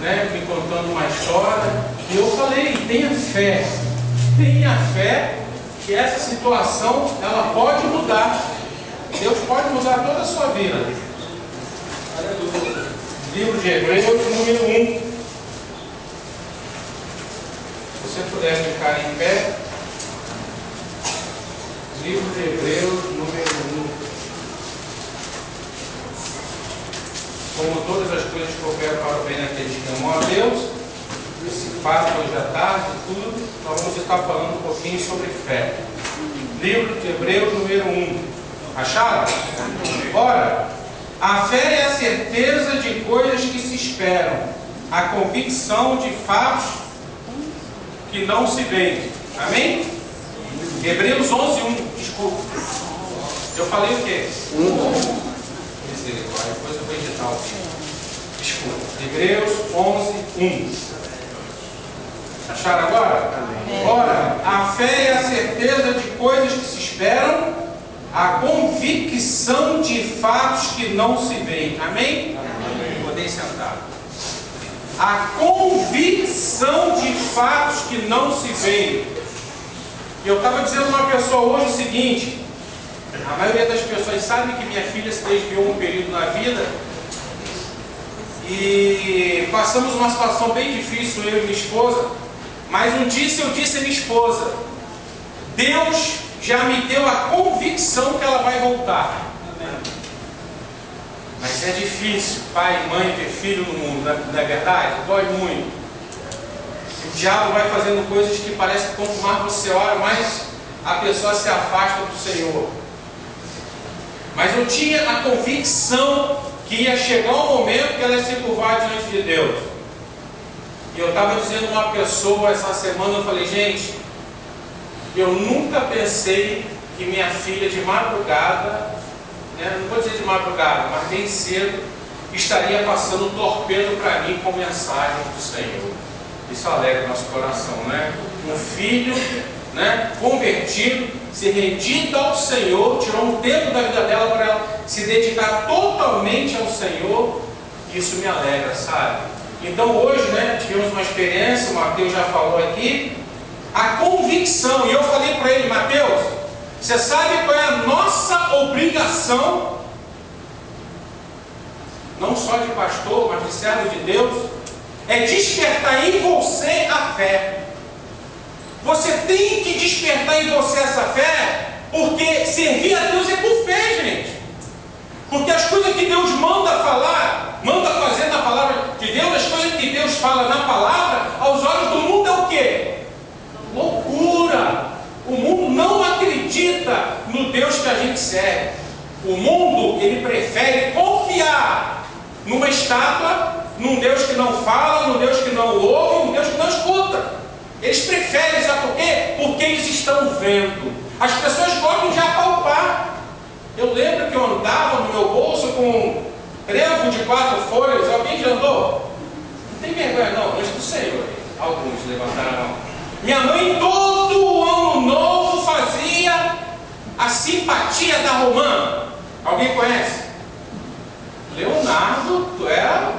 né, me contando uma história, e eu falei, tenha fé que essa situação, ela pode mudar. Deus pode mudar toda a sua vida. Aleluia. Livro de Hebreus, número 1. Se você puder ficar em pé. Livro de Hebreus, número 1. Como todas as coisas que operam para o bem daqueles que amam a Deus, esse fato hoje à tarde, tudo, nós vamos estar falando um pouquinho sobre fé. Livro de Hebreus, número 1. Acharam? Ora, a fé é a certeza de coisas que se esperam, a convicção de fatos que não se veem. Amém? Hebreus 11:1. Desculpa. Eu falei o quê? Misericórdia, depois eu vou editar o fim. Desculpa. Hebreus 11:1. Acharam agora? Amém. Ora, a fé é a certeza de coisas que se esperam, a convicção de fatos que não se veem. Amém? Amém. Podem sentar. A convicção de fatos que não se veem. Eu estava dizendo a uma pessoa hoje o seguinte: a maioria das pessoas sabe que minha filha se desviou um período na vida e passamos uma situação bem difícil, eu e minha esposa. Mas um dia eu disse a minha esposa: Deus já me deu a convicção que ela vai voltar. Mas é difícil, pai e mãe, ter filho no mundo, não é verdade? Dói muito. O diabo vai fazendo coisas que parece que quanto mais você ora, mais a pessoa se afasta do Senhor. Mas eu tinha a convicção que ia chegar um momento que ela ia se curvar diante de Deus. E eu estava dizendo a uma pessoa essa semana, eu falei, gente, eu nunca pensei que minha filha de madrugada, né, não vou dizer de madrugada, mas bem cedo, estaria passando um torpedo para mim com mensagem do Senhor. Isso alegra o nosso coração, né? Um filho, né, convertido, se rendido ao Senhor, tirou um tempo da vida dela para ela se dedicar totalmente ao Senhor. Isso me alegra, sabe? Então hoje, né, tivemos uma experiência, o Mateus já falou aqui, a convicção, e eu falei para ele, Mateus, você sabe qual é a nossa obrigação, não só de pastor, mas de servo de Deus? É despertar em você a fé. Você tem que despertar em você essa fé, porque servir a Deus é por fé, gente. Porque as coisas que Deus manda falar, manda fazer na palavra de Deus, as coisas que Deus fala na palavra, aos olhos do mundo é o quê? Loucura. O mundo não acredita no Deus que a gente serve. O mundo, ele prefere confiar numa estátua, num Deus que não fala, num Deus que não ouve, num Deus que não escuta. Eles preferem, sabe por quê? Porque eles estão vendo. As pessoas gostam de apalpar. Eu lembro que eu andava no meu bolso com um trevo de 4 folhas. Alguém já andou? Não tem vergonha não, antes do Senhor. Alguns levantaram a mão. Minha mãe todo ano novo fazia a simpatia da romã. Alguém conhece? Leonardo, tu era,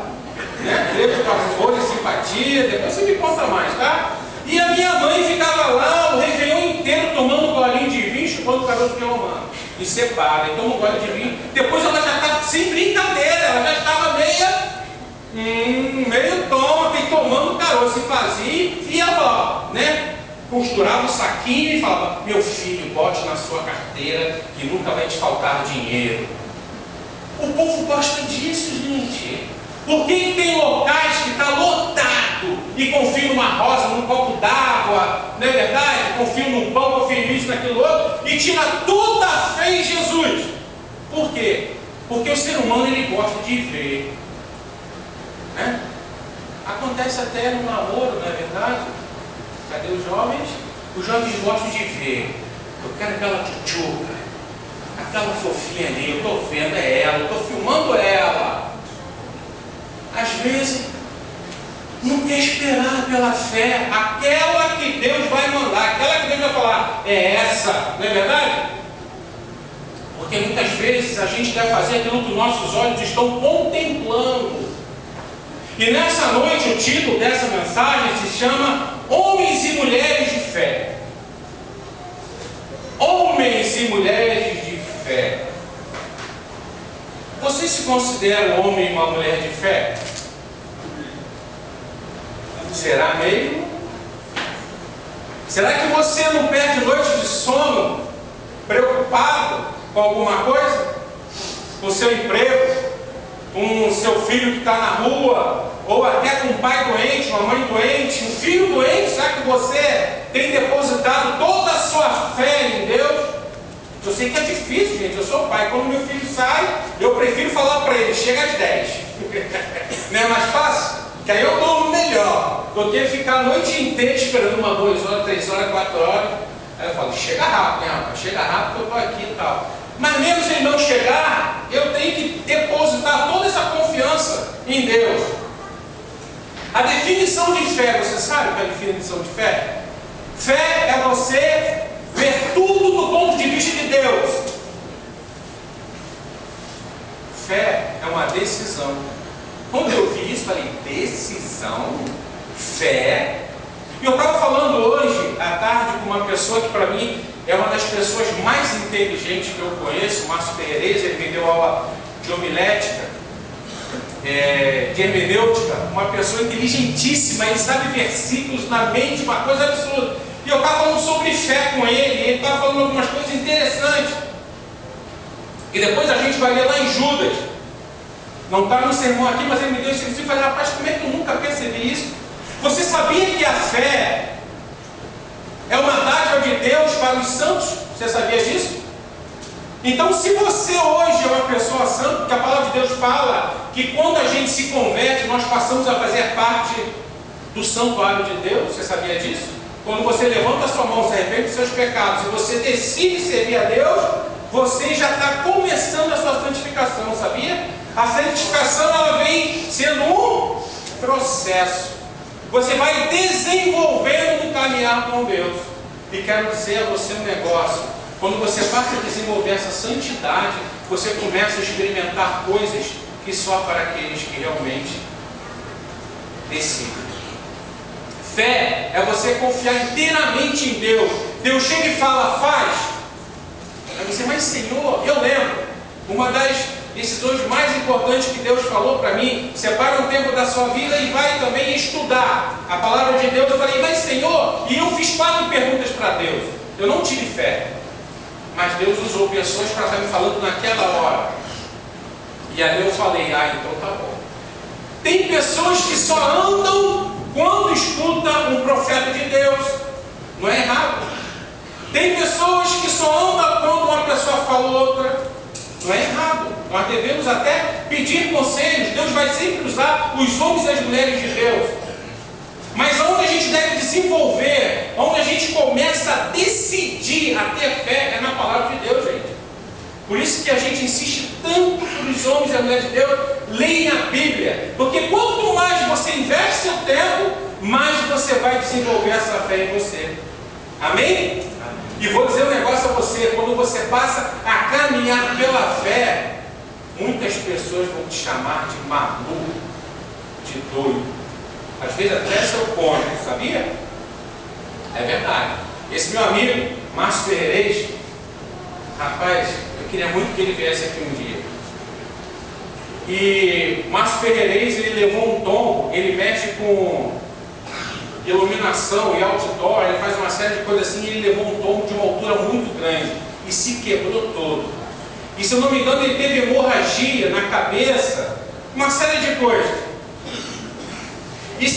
né? Trevo de 4 folhas, simpatia. Depois você me conta mais, tá? E a minha mãe ficava lá o réveillon inteiro tomando um golinho de vinho, chupando o cabelo de romã. E separa, e toma um gole de vinho. Depois ela já estava, sem brincadeira, ela já estava meio tonta e tomando caroço. E fazia, e ia lá, né? Costurava o saquinho e falava, meu filho, bote na sua carteira que nunca vai te faltar dinheiro. O povo gosta disso, gente. Porque tem locais que está lotado e confia numa rosa, num copo d'água, não é verdade? Confia num pão, confia nisso, naquilo outro, e tira toda a fé em Jesus. Por quê? Porque o ser humano, ele gosta de ver, né? Acontece até no namoro, não é verdade? Cadê os jovens? Os jovens gostam de ver. Eu quero aquela tchutchuca, aquela fofinha ali, eu estou vendo, é ela, eu estou filmando ela. Às vezes, não quer esperar pela fé, aquela que Deus vai mandar, aquela que Deus vai falar, é essa, não é verdade? Porque muitas vezes a gente quer fazer aquilo que nossos olhos estão contemplando. E nessa noite o título dessa mensagem se chama Homens e Mulheres de Fé. Homens e mulheres de fé. Você se considera um homem e uma mulher de fé? Será mesmo? Será que você não perde noite de sono preocupado com alguma coisa? Com o seu emprego? Com o seu filho que está na rua? Ou até com um pai doente, uma mãe doente, um filho doente? Será que você tem depositado toda a sua fé em Deus? Eu sei que é difícil, gente. Eu sou pai. Quando meu filho sai, eu prefiro falar para ele, chega às 10. Não é mais fácil? Que aí eu durmo melhor do que ficar a noite inteira esperando 1, 2 horas, 3 horas, 4 horas. Aí eu falo, chega rápido, né, rapaz? Chega rápido que eu estou aqui e tal. Mas mesmo se ele não chegar, eu tenho que depositar toda essa confiança em Deus. A definição de fé, você sabe qual é a definição de fé? Fé é você ver tudo do ponto de vista de Deus. Fé é uma decisão. Quando eu vi isso, falei, decisão? Fé? E eu estava falando hoje, à tarde, com uma pessoa que para mim é uma das pessoas mais inteligentes que eu conheço, o Márcio Ferreira. Ele me deu aula de homilética, de hermenêutica, uma pessoa inteligentíssima, ele sabe versículos na mente, uma coisa absurda. E eu estava falando sobre fé com ele, e ele estava falando algumas coisas interessantes. E depois a gente vai ler lá em Judas. Não está no sermão aqui, mas ele me deu esse princípio e falei, rapaz, como é que eu nunca percebi isso? Você sabia que a fé é uma dádiva de Deus para os santos? Você sabia disso? Então, se você hoje é uma pessoa santa, porque a palavra de Deus fala que quando a gente se converte, nós passamos a fazer parte do santuário de Deus. Você sabia disso? Quando você levanta a sua mão, se arrepende dos seus pecados, e você decide servir a Deus, você já está começando a sua santificação, sabia? A santificação, ela vem sendo um processo. Você vai desenvolvendo no caminhar com Deus. E quero dizer a você um negócio. Quando você passa a desenvolver essa santidade, você começa a experimentar coisas que só para aqueles que realmente decidem. Fé é você confiar inteiramente em Deus. Deus chega e fala, faz. Aí você, mas Senhor, eu lembro, uma das decisões mais importantes que Deus falou para mim, separe um tempo da sua vida e vai também estudar a palavra de Deus. Eu falei, mas Senhor, e eu fiz 4 perguntas para Deus. Eu não tive fé, mas Deus usou pessoas para estar me falando naquela hora. E aí eu falei, então tá bom. Tem pessoas que só andam quando escuta um profeta de Deus. Não é errado. Tem pessoas que só andam quando uma pessoa fala outra. Não é errado. Nós devemos até pedir conselhos. Deus vai sempre usar os homens e as mulheres de Deus. Mas onde a gente deve desenvolver, onde a gente começa a decidir a ter fé, é na palavra de Deus, gente. Por isso que a gente insiste tanto para os homens e as mulheres de Deus leem a Bíblia. Porque quanto mais você investe seu tempo, mais você vai desenvolver essa fé em você. Amém? E vou dizer um negócio a você, quando você passa a caminhar pela fé, muitas pessoas vão te chamar de maluco, de doido. Às vezes até seu cônjuge, sabia? É verdade. Esse meu amigo, Márcio Ferreira, rapaz, eu queria muito que ele viesse aqui um dia. E Márcio Ferreira, ele levou um tombo, ele mexe com iluminação e outdoor, ele faz uma série de coisas assim, e ele levou um tombo de uma altura muito grande e se quebrou todo. E se eu não me engano, ele teve hemorragia na cabeça, uma série de coisas. E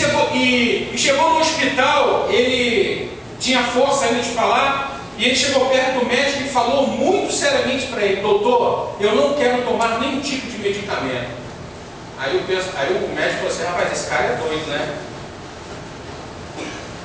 chegou no hospital, ele tinha força ainda de falar, e ele chegou perto do médico e falou muito seriamente para ele, doutor, eu não quero tomar nenhum tipo de medicamento. Aí o médico falou assim, rapaz, esse cara é doido, né?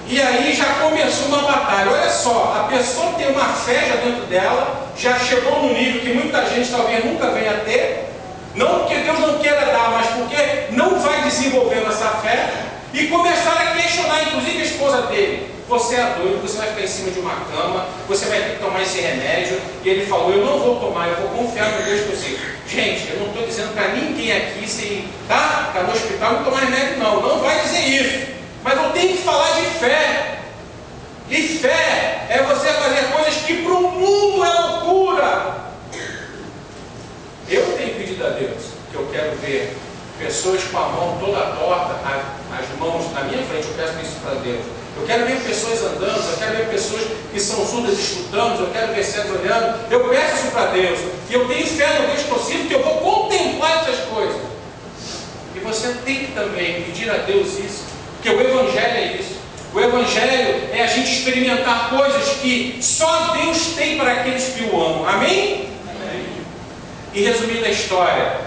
E aí já começou uma batalha. Olha só, a pessoa tem uma fé já dentro dela, já chegou num nível que muita gente talvez nunca venha a ter, não porque Deus não queira dar, mas porque não vai desenvolvendo essa fé, e começaram a questionar, inclusive a esposa dele, você é doido, você vai ficar em cima de uma cama, você vai ter que tomar esse remédio. E ele falou, eu não vou tomar, eu vou confiar no Deus que eu sei. Gente, eu não estou dizendo para ninguém aqui se está no hospital não tomar remédio, não. Não vai dizer isso. Mas eu tenho que falar de fé. E fé é você fazer coisas que para o mundo é loucura. Eu tenho pedido a Deus que eu quero ver pessoas com a mão toda torta, as mãos na minha frente. Eu peço isso para Deus. Eu quero ver pessoas andando, eu quero ver pessoas que são surdas escutando, eu quero ver cegos olhando. Eu peço isso para Deus. E eu tenho fé no Deus possível que eu vou contemplar essas coisas. E você tem que também pedir a Deus isso, porque o Evangelho é isso. O Evangelho é a gente experimentar coisas que só Deus tem para aqueles que o amam. Amém? Amém. E resumindo a história,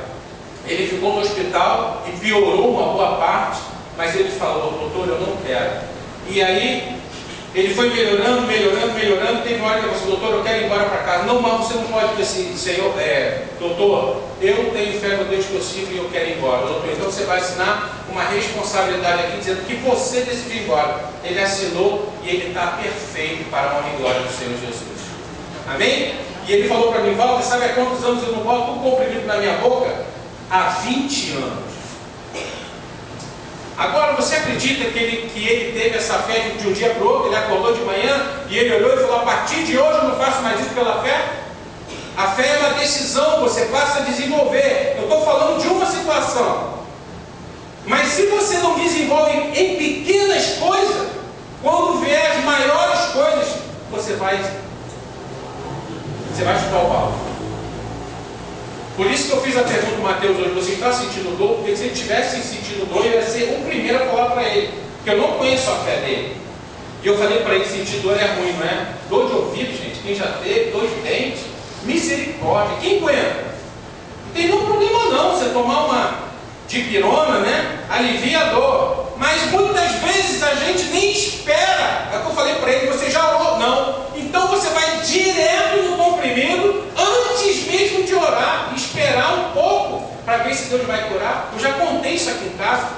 ele ficou no hospital e piorou uma boa parte, mas ele falou: doutor, eu não quero. E aí, ele foi melhorando. Teve uma hora que ele falou: doutor, eu quero ir embora para casa. Não, mas você não pode dizer assim: Senhor, doutor, eu tenho fé no Deus possível e eu quero ir embora. Doutor, então você vai assinar uma responsabilidade aqui, dizendo que você decidiu ir embora. Ele assinou e ele está perfeito para a honra e glória do Senhor Jesus. Amém? E ele falou para mim: Walter, sabe há quantos anos eu não boto um comprimido na minha boca? Há 20 anos. Agora, você acredita que ele teve essa fé de um dia para o outro? Ele acordou de manhã e ele olhou e falou: a partir de hoje eu não faço mais isso pela fé? A fé é uma decisão, você passa a desenvolver. Eu estou falando de uma situação. Mas se você não desenvolve em pequenas coisas, quando vier as maiores coisas, você vai chutar o balde. Por isso que eu fiz a pergunta para o Mateus hoje: você está sentindo dor? Porque se ele tivesse sentindo dor, eu ia ser o primeiro a falar para ele, porque eu não conheço a fé dele. E eu falei para ele: sentir dor é ruim, não é? Dor de ouvido, gente, quem já teve, dor de dente, misericórdia, quem aguenta? Não tem nenhum problema não, você tomar uma dipirona, né? Alivia a dor. Mas muitas vezes a gente nem espera. É o que eu falei para ele: você já orou? Não. Então você vai direto no comprimido antes mesmo de orar, esperar um pouco para ver se Deus vai curar. Eu já contei isso aqui em casa.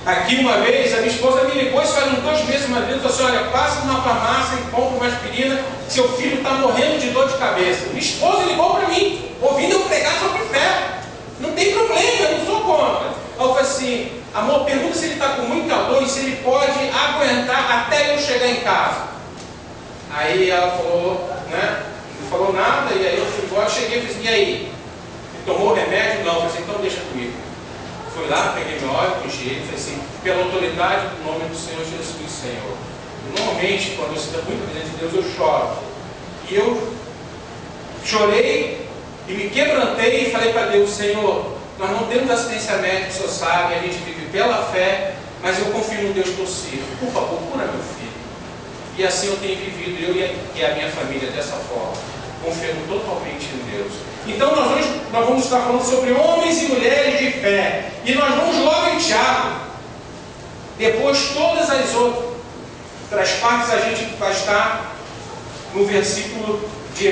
Aqui uma vez a minha esposa me ligou, isso faz uns 2 meses, uma vez, e falou assim: olha, passa numa farmácia e compra uma aspirina, seu filho está morrendo de dor de cabeça. Minha esposa ligou para mim, ouvindo eu pregar sobre fé. Não tem problema, eu não sou contra. Eu falei assim: amor, pergunta se ele está com muita dor e se ele pode aguentar até eu chegar em casa. Aí ela falou, né? Não falou nada, e aí eu fui embora, cheguei e falei: e aí? Ele tomou remédio? Não. Eu falei assim: então deixa comigo. Fui lá, peguei meu óleo, puxei ele, falei assim: pela autoridade do nome do Senhor Jesus, Senhor. Normalmente, quando eu sinto muito presente de Deus, eu choro. E eu chorei e me quebrantei e falei para Deus: Senhor, nós não temos assistência médica, o Senhor sabe, a gente vive pela fé, mas eu confio no Deus possível. Por favor, cura meu filho. E assim eu tenho vivido, eu e a minha família, dessa forma, confiando totalmente em Deus. Então nós vamos estar falando sobre homens e mulheres de fé. E nós vamos logo em Tiago. Depois todas as outras partes a gente vai estar no versículo de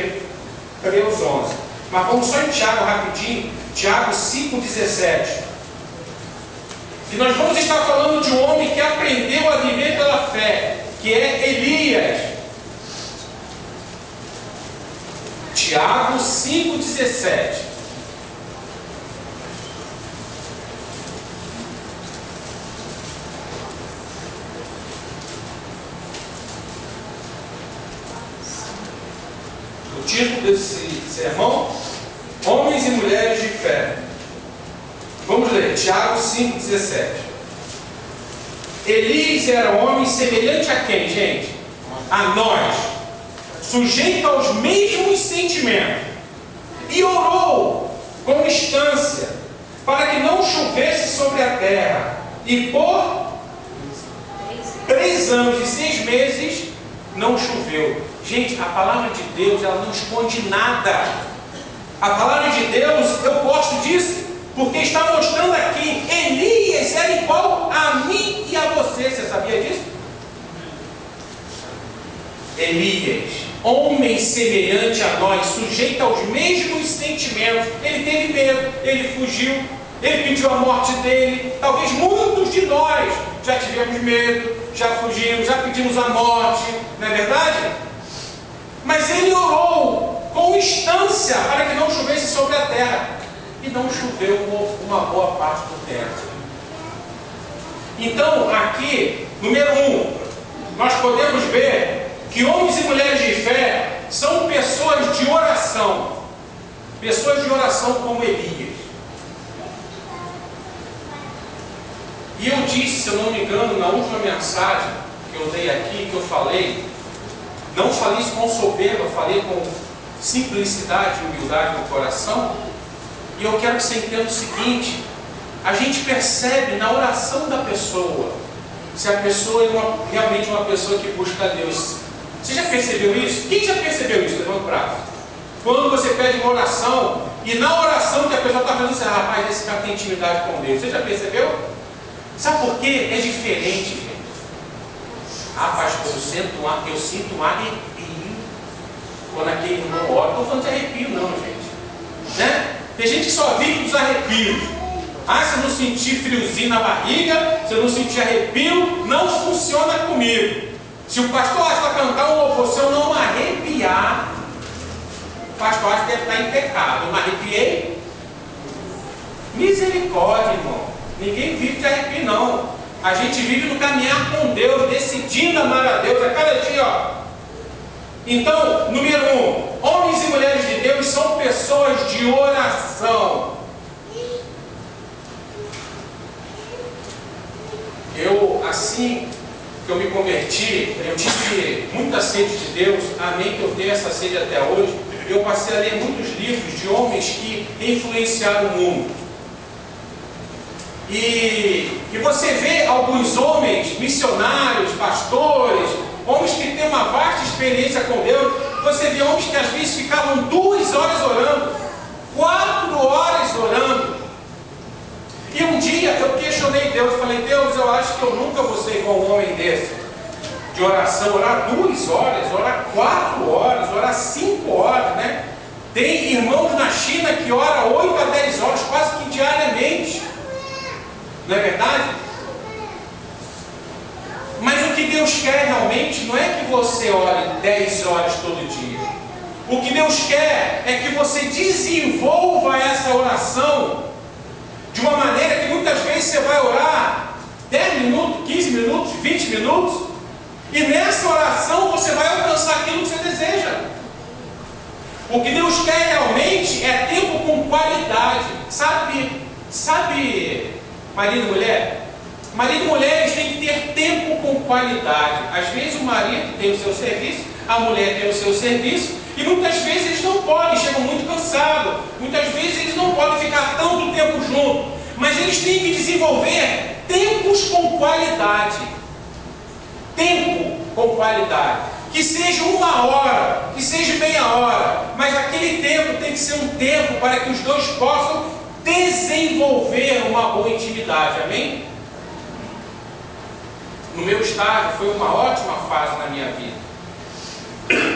Hebreus 11. Mas vamos só em Tiago rapidinho. Tiago 5,17. E nós vamos estar falando de um homem que aprendeu a viver pela fé, que é Elias. Tiago 5,17. O título desse sermão: Homens e Mulheres de Fé. Vamos ler, Tiago 5,17. Elias era um homem semelhante a quem, gente? A nós, sujeito aos mesmos sentimentos, e orou com instância para que não chovesse sobre a terra, e por 3 anos e 6 meses não choveu. Gente, a palavra de Deus, ela não esconde nada. A palavra de Deus, eu gosto disso, porque está mostrando aqui: Elias era igual a mim e a você. Você sabia disso? Elias, homem semelhante a nós, sujeito aos mesmos sentimentos. Ele teve medo, ele fugiu, ele pediu a morte dele. Talvez muitos de nós já tivemos medo, já fugimos, já pedimos a morte, não é verdade? Mas ele orou constância para que não chovesse sobre a terra. E não choveu uma boa parte do tempo. Então, aqui, número 1, nós podemos ver que homens e mulheres de fé são pessoas de oração. Pessoas de oração como Elias. E eu disse, se eu não me engano, na última mensagem que eu dei aqui, que eu falei, não falei isso com soberba, falei com simplicidade e humildade no coração. E eu quero que você entenda o seguinte: a gente percebe na oração da pessoa, se a pessoa é realmente uma pessoa que busca a Deus. Você já percebeu isso? Quem já percebeu isso? Levanta o braço. Quando você pede uma oração, e na oração que a pessoa está fazendo, você, rapaz, esse cara tem intimidade com Deus. Você já percebeu? Sabe por quê? É diferente, gente. Pastor, eu sinto um arrepio quando aquele irmão ora. Não estou falando de arrepio não, gente. Né? Tem gente que só vive dos arrepios. Se eu não sentir friozinho na barriga, se eu não sentir arrepio, não funciona comigo. Se o pastor acha que cantar um louvor, se eu não arrepiar, o pastor acha que deve estar em pecado. Eu me arrepiei? Misericórdia, irmão. Ninguém vive de arrepio, não. A gente vive no caminhar com Deus, decidindo amar a Deus a cada dia, ó. Então, número 1, homens e mulheres de Deus são pessoas de oração. Assim que eu me converti, eu tive muita sede de Deus, amém, que eu tenho essa sede até hoje. Eu passei a ler muitos livros de homens que influenciaram o mundo. E você vê alguns homens, missionários, pastores, homens que têm uma vasta experiência com Deus. Você vê homens que às vezes ficavam 2 horas orando, 4 horas orando. E um dia eu questionei Deus, falei: Deus, eu acho que eu nunca vou ser igual um homem desse, de oração, orar 2 horas, orar 4 horas, orar 5 horas, né? Tem irmãos na China que oram 8 a 10 horas, quase que diariamente. Não é verdade? Mas o que Deus quer realmente não é que você ore 10 horas todo dia. O que Deus quer é que você desenvolva essa oração de uma maneira que muitas vezes você vai orar 10 minutos, 15 minutos, 20 minutos, e nessa oração você vai alcançar aquilo que você deseja. O que Deus quer realmente é tempo com qualidade. Sabe, marido e mulher? Marido e mulher, eles têm que ter tempo com qualidade. Às vezes o marido tem o seu serviço, a mulher tem o seu serviço, e muitas vezes eles não podem, chegam muito cansados. Muitas vezes eles não podem ficar tanto tempo juntos. Mas eles têm que desenvolver tempos com qualidade. Tempo com qualidade. Que seja 1 hora, que seja meia hora. Mas aquele tempo tem que ser um tempo para que os dois possam desenvolver uma boa intimidade. Amém? No meu estágio foi uma ótima fase na minha vida.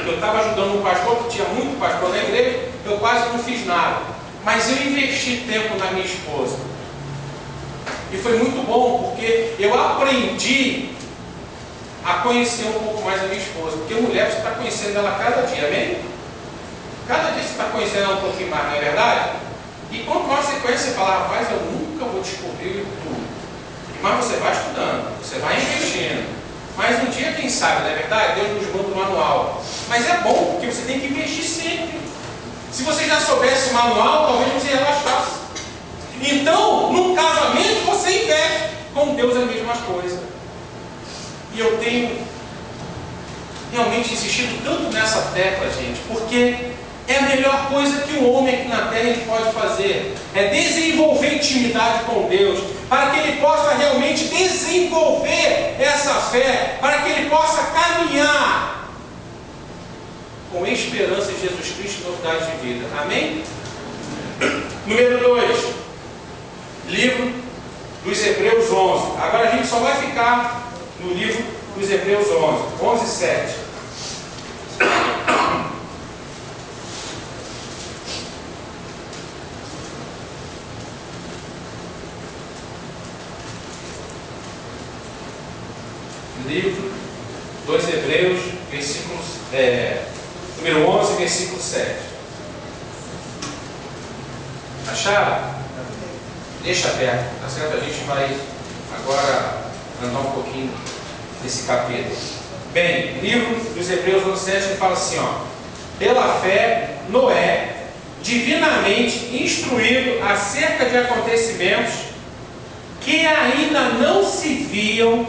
Eu estava ajudando um pastor, que tinha muito pastor na igreja, eu quase não fiz nada. Mas eu investi tempo na minha esposa. E foi muito bom, porque eu aprendi a conhecer um pouco mais a minha esposa. Porque mulher, você está conhecendo ela cada dia, amém? Cada dia você está conhecendo ela um pouquinho mais, não é verdade? E quanto mais você conhece, você fala: rapaz, eu nunca vou descobrir tudo. Mas você vai estudando, você vai investindo. Mas um dia, quem sabe, não é verdade? Deus nos manda o manual. Mas é bom, porque você tem que investir sempre. Se você já soubesse o manual, talvez você relaxasse. Então, num casamento, você investe. Com Deus é a mesma coisa. E eu tenho realmente insistido tanto nessa tecla, gente, porque é a melhor coisa que um homem aqui na terra ele pode fazer. É desenvolver intimidade com Deus, para que ele possa realmente desenvolver essa fé, para que ele possa caminhar com esperança em Jesus Cristo e novidade de vida. Amém? Número 2, livro dos Hebreus 11. Agora a gente só vai ficar no livro dos Hebreus 11, 7. Livro dos Hebreus, versículos número 11, versículo 7. Acharam? Deixa aberto, tá certo? A gente vai agora andar um pouquinho desse capítulo. Bem, livro dos Hebreus 11:7, ele fala assim, ó: pela fé, Noé, divinamente instruído acerca de acontecimentos que ainda não se viam,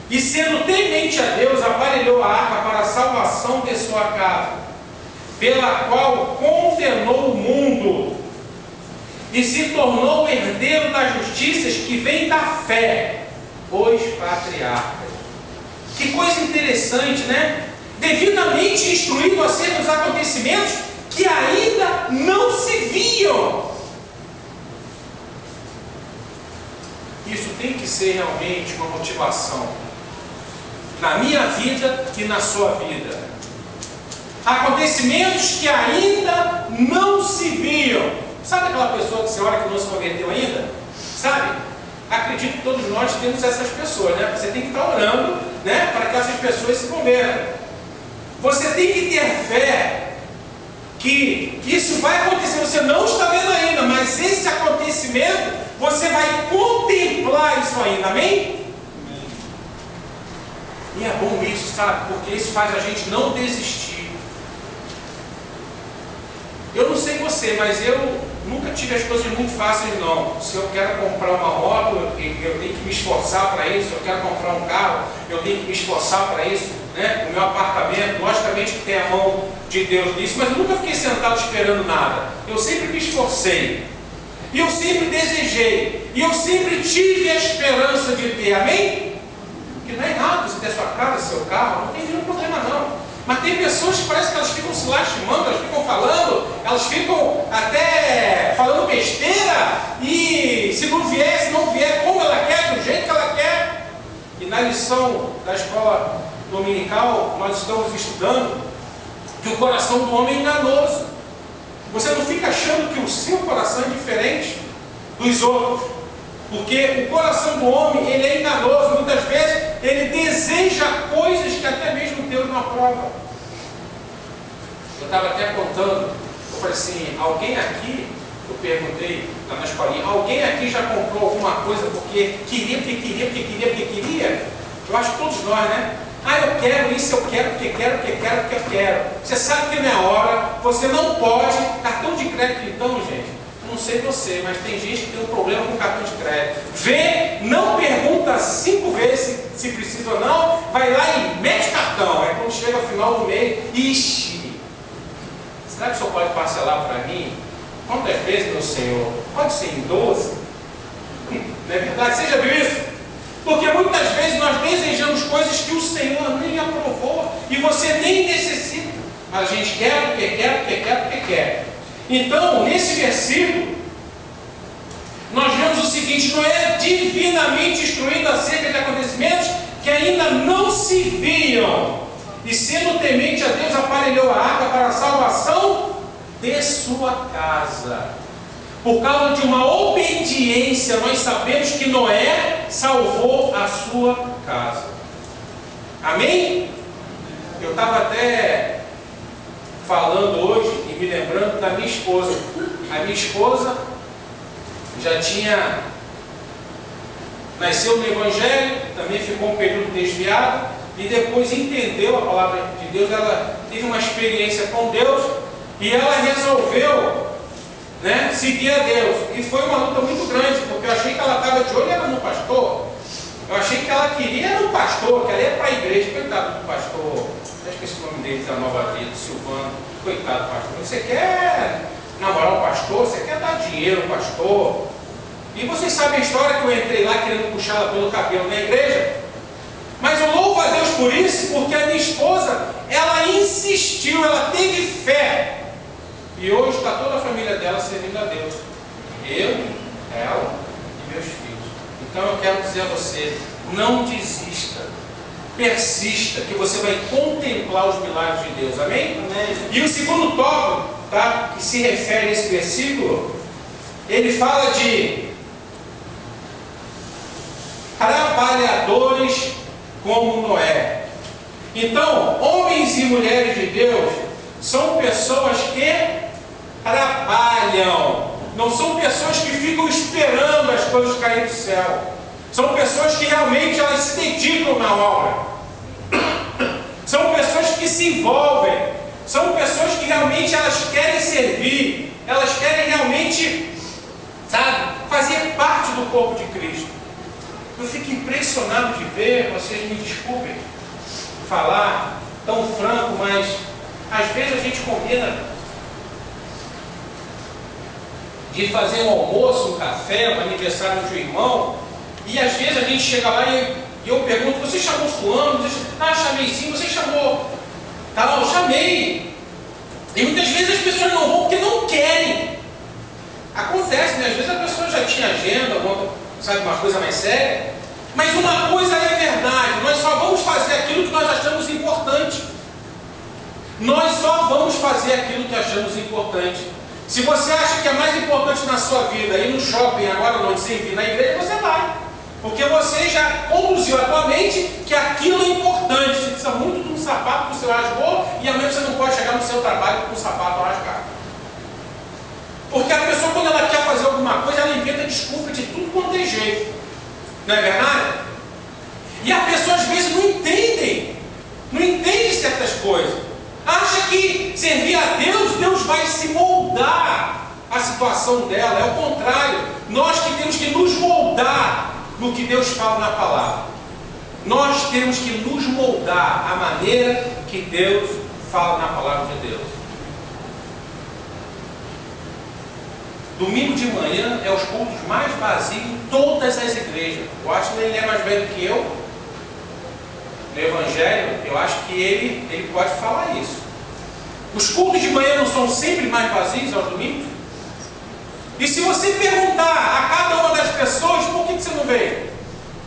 e sendo temente a Deus, aparelhou a arca para a salvação de sua casa, pela qual condenou o mundo, e se tornou herdeiro das justiças que vem da fé, os patriarcas. Que coisa interessante, né? Devidamente instruído acerca dos acontecimentos que ainda não se viam. Isso tem que ser realmente uma motivação na minha vida e na sua vida. Acontecimentos que ainda não se viam. Sabe aquela pessoa que você ora que não se converteu ainda? Sabe? Acredito que todos nós temos essas pessoas, né? Você tem que estar orando, né, para que essas pessoas se convertam. Você tem que ter fé que isso vai acontecer. Você não está vendo ainda, mas esse acontecimento, você vai contemplar isso ainda. Amém? E é bom isso, sabe? Porque isso faz a gente não desistir. Eu não sei você, mas eu nunca tive as coisas muito fáceis, não. Se eu quero comprar uma moto, eu tenho que me esforçar para isso. Se eu quero comprar um carro, eu tenho que me esforçar para isso, né? O meu apartamento, logicamente que tem a mão de Deus nisso, mas eu nunca fiquei sentado esperando nada. Eu sempre me esforcei. E eu sempre desejei. E eu sempre tive a esperança de ter. Amém? Que não é errado você ter sua casa, seu carro, não tem nenhum problema não. Mas tem pessoas que parece que elas ficam se lastimando, elas ficam falando, elas ficam até falando besteira, e se não vier como ela quer, do jeito que ela quer. E na lição da escola dominical, nós estamos estudando que o coração do homem é enganoso. Você não fica achando que o seu coração é diferente dos outros, porque o coração do homem, ele é enganoso. Muitas vezes ele deseja coisas que até mesmo Deus não aprova. Eu estava até contando, eu falei assim, alguém aqui, eu perguntei lá na escolinha, alguém aqui já comprou alguma coisa porque queria? Eu acho que todos nós, né? Ah, eu quero isso, eu quero, porque quero. Você sabe que não é hora, você não pode. Cartão de crédito então, gente, não sei você, mas tem gente que tem um problema com cartão de crédito. Vê, não pergunta 5 vezes se precisa ou não, vai lá e mete cartão. Aí quando chega ao final do mês, ixi, será que o senhor pode parcelar para mim? Quantas vezes, meu senhor? Pode ser em 12? Não é verdade? Você já viu isso? Porque muitas vezes nós desejamos coisas que o Senhor nem aprovou e você nem necessita. Mas a gente quer, porque quer. Então, nesse versículo, nós vemos o seguinte: Noé divinamente instruído acerca de acontecimentos que ainda não se viam, e sendo temente a Deus, aparelhou a arca para a salvação de sua casa. Por causa de uma obediência, nós sabemos que Noé salvou a sua casa. Amém? Eu estava até falando hoje e me lembrando da minha esposa. A minha esposa já tinha nasceu no Evangelho, também ficou um período desviado e depois entendeu a palavra de Deus. Ela teve uma experiência com Deus e ela resolveu, né, seguir a Deus. E foi uma luta muito grande, porque eu achei que ela estava de olho no pastor. Eu achei que ela queria no pastor, que ela ia para a igreja. Coitado do pastor, eu esqueci o nome dele da Nova Vida, Silvano. Coitado do pastor. Você quer namorar o pastor? Você quer dar dinheiro ao pastor? E vocês sabem a história que eu entrei lá querendo puxá-la pelo cabelo na igreja? Mas eu louvo a Deus por isso, porque a minha esposa, ela insistiu, ela teve fé. E hoje está toda a família dela servindo a Deus. Eu, ela e meus filhos. Então eu quero dizer a você, não desista. Persista, que você vai contemplar os milagres de Deus. Amém? Amém. E o segundo tópico, tá, que se refere a esse versículo, ele fala de trabalhadores como Noé. Então, homens e mulheres de Deus são pessoas que trabalham. Não são pessoas que ficam esperando as coisas caírem do céu. São pessoas que realmente elas se dedicam na obra. São pessoas que se envolvem. São pessoas que realmente elas querem servir. Elas querem realmente, sabe, fazer parte do corpo de Cristo. Eu fico impressionado de ver, vocês me desculpem falar tão franco, mas às vezes a gente combina de fazer um almoço, um café, um aniversário de um irmão, e às vezes a gente chega lá e eu pergunto, você chamou fulano? Ah, chamei sim. Você chamou? Tá, eu chamei. E muitas vezes as pessoas não vão porque não querem. Acontece, né? Às vezes a pessoa já tinha agenda, sabe, uma coisa mais séria. Mas uma coisa é verdade, nós só vamos fazer aquilo que nós achamos importante. Nós só vamos fazer aquilo que achamos importante. Se você acha que é mais importante na sua vida ir no shopping agora não sem vir na igreja, você vai. Porque você já conduziu a tua mente que aquilo é importante. Você precisa muito de um sapato que o seu rasgou e amanhã você não pode chegar no seu trabalho com o sapato rasgado. Porque a pessoa, quando ela quer fazer alguma coisa, ela inventa desculpa de tudo quanto é jeito. Não é verdade? E a pessoa às vezes não entende certas coisas. Acha que servir a Deus, Deus vai se moldar a situação dela. É o contrário. Nós que temos que nos moldar no que Deus fala na palavra. Nós temos que nos moldar à maneira que Deus fala na palavra de Deus. Domingo de manhã é os cultos mais vazios em todas as igrejas. Eu acho que ele é mais velho que eu. No Evangelho, eu acho que ele pode falar isso. Os cultos de manhã não são sempre mais vazios aos domingos? E se você perguntar a cada uma das pessoas, por que você não veio?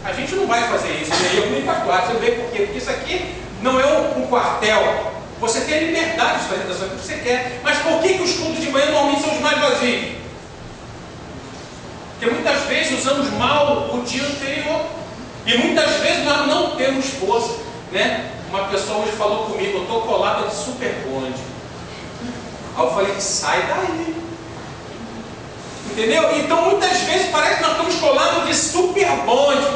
A gente não vai fazer isso. Eu nem tatuar. Você veio por quê? Porque isso aqui não é um quartel. Você tem a liberdade de fazer o que você quer. Mas por que os cultos de manhã normalmente são os mais vazios? Porque muitas vezes usamos mal o dia anterior. E muitas vezes nós não temos força, né? Uma pessoa hoje falou comigo, eu estou colado de super bonde. Aí eu falei, sai daí. Entendeu? Então muitas vezes parece que nós estamos colados de super bonde.